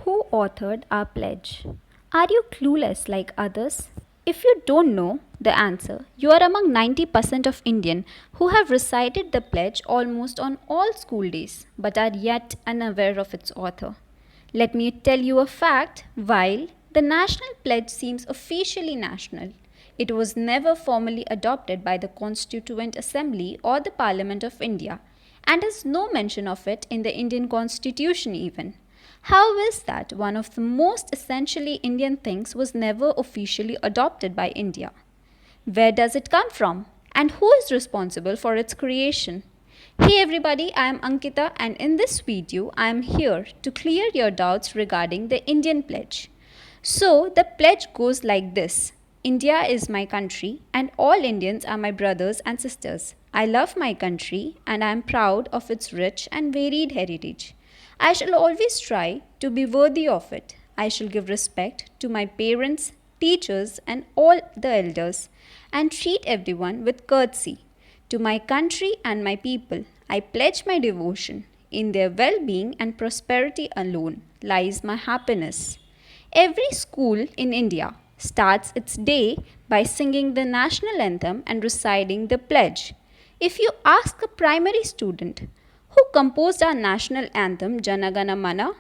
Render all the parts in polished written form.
Who authored our pledge? Are you clueless like others? If you don't know the answer, you are among 90% of Indian who have recited the pledge almost on all school days but are yet unaware of its author. Let me tell you a fact. While the national pledge seems officially national, it was never formally adopted by the Constituent Assembly or the Parliament of India and has no mention of it in the Indian Constitution even. How is that one of the most essentially Indian things was never officially adopted by India? Where does it come from? And who is responsible for its creation? Hey everybody, I am Ankita and in this video I am here to clear your doubts regarding the Indian pledge. So the pledge goes like this. India is my country and all Indians are my brothers and sisters. I love my country and I am proud of its rich and varied heritage. I shall always try to be worthy of it. I shall give respect to my parents, teachers, and all the elders, and treat everyone with courtesy. To my country and my people, I pledge my devotion. In their well being and prosperity alone lies my happiness. Every school in India starts its day by singing the national anthem and reciting the pledge. If you ask a primary student, who composed our national anthem Jana Gana Mana,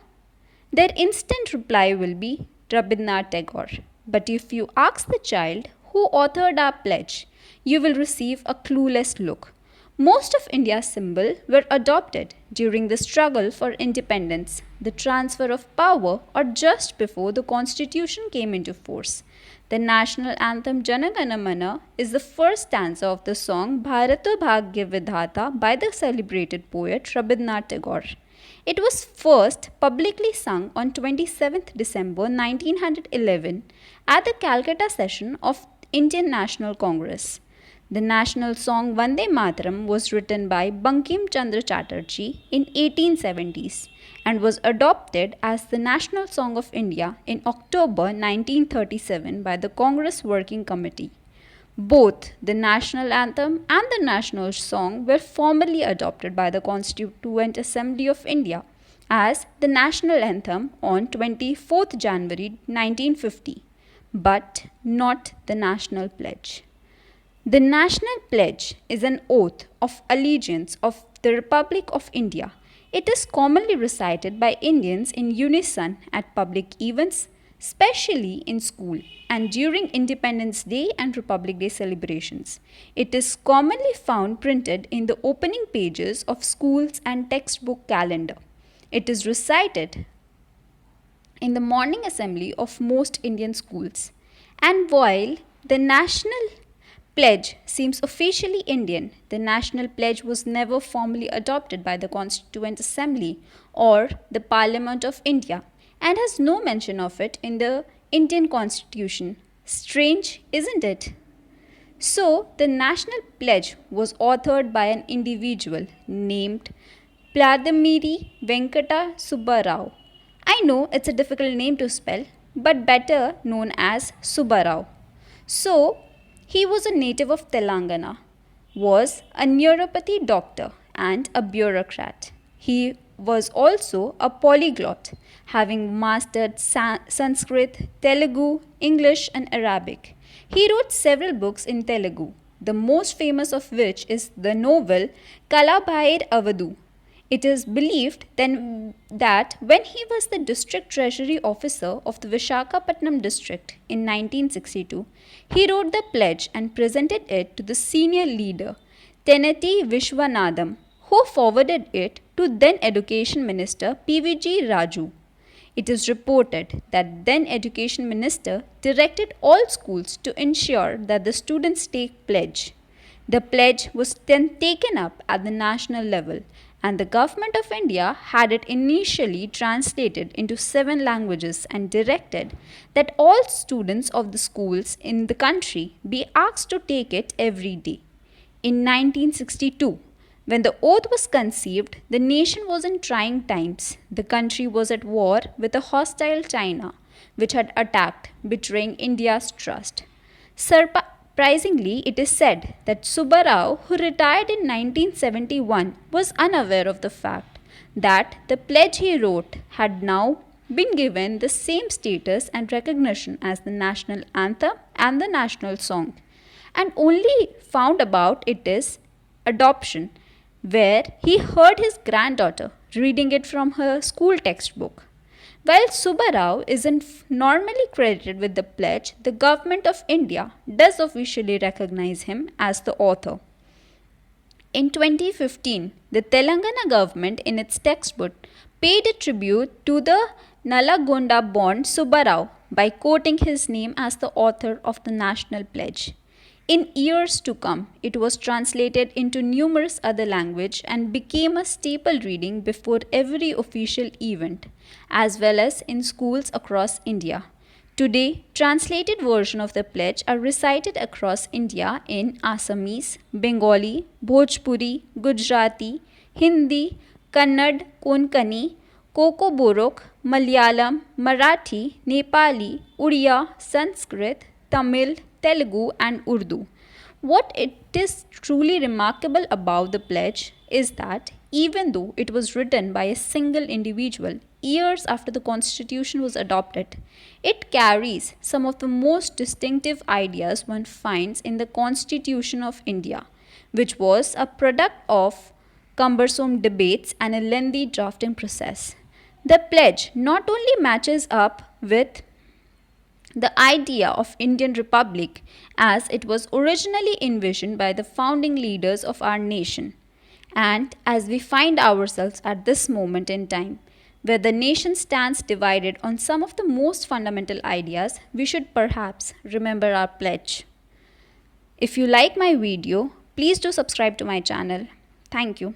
their instant reply will be Rabindranath Tagore. But if you ask the child who authored our pledge, you will receive a clueless look. Most of India's symbols were adopted during the struggle for independence, the transfer of power, or just before the constitution came into force. The national anthem Jana Gana Mana is the first stanza of the song Bharato Bhagya Vidhata by the celebrated poet Rabindranath Tagore. It was first publicly sung on 27th December 1911 at the Calcutta session of Indian National Congress. The national song Vande Mataram was written by Bankim Chandra Chatterjee in 1870s and was adopted as the national song of India in October 1937 by the Congress Working Committee. Both the national anthem and the national song were formally adopted by the Constituent Assembly of India as the national anthem on 24th January 1950, but not the national pledge. The national pledge is an oath of allegiance of the Republic of India. It is commonly recited by Indians in unison at public events, especially in school and during Independence Day and Republic Day celebrations. It is commonly found printed in the opening pages of schools and textbook calendar. It is recited in the morning assembly of most Indian schools. And while the national pledge seems officially Indian, the national pledge was never formally adopted by the Constituent Assembly or the Parliament of India and has no mention of it in the Indian Constitution. Strange, isn't it? So, the national pledge was authored by an individual named Pladamiri Venkata Subbarao. I know it's a difficult name to spell, but better known as Subbarao. So, he was a native of Telangana, was a neuropathy doctor and a bureaucrat. He was also a polyglot, having mastered Sanskrit, Telugu, English, and Arabic. He wrote several books in Telugu, the most famous of which is the novel Kalabhair Avadu. It is believed then that when he was the district treasury officer of the Vishakhapatnam district in 1962, he wrote the pledge and presented it to the senior leader, Teneti Vishwanadam, who forwarded it to then Education Minister PVG Raju. It is reported that then Education Minister directed all schools to ensure that the students take pledge. The pledge was then taken up at the national level and the Government of India had it initially translated into 7 languages and directed that all students of the schools in the country be asked to take it every day. In 1962, when the oath was conceived, the nation was in trying times. The country was at war with a hostile China, which had attacked, betraying India's trust. Surprisingly, it is said that Subbarao, who retired in 1971, was unaware of the fact that the pledge he wrote had now been given the same status and recognition as the national anthem and the national song, and only found about it is adoption, where he heard his granddaughter reading it from her school textbook. While Subbarao isn't normally credited with the pledge, the government of India does officially recognize him as the author. In 2015, the Telangana government in its textbook paid a tribute to the Nalagonda born Subbarao by quoting his name as the author of the national pledge. In years to come, it was translated into numerous other languages and became a staple reading before every official event, as well as in schools across India. Today, translated versions of the pledge are recited across India in Assamese, Bengali, Bhojpuri, Gujarati, Hindi, Kannada, Konkani, Kokoborok, Malayalam, Marathi, Nepali, Odia, Sanskrit, Tamil, Telugu, and Urdu. What it is truly remarkable about the pledge is that even though it was written by a single individual years after the constitution was adopted, it carries some of the most distinctive ideas one finds in the Constitution of India, which was a product of cumbersome debates and a lengthy drafting process. The pledge not only matches up with the idea of Indian Republic as it was originally envisioned by the founding leaders of our nation, and as we find ourselves at this moment in time, where the nation stands divided on some of the most fundamental ideas, we should perhaps remember our pledge. If you like my video, please do subscribe to my channel. Thank you.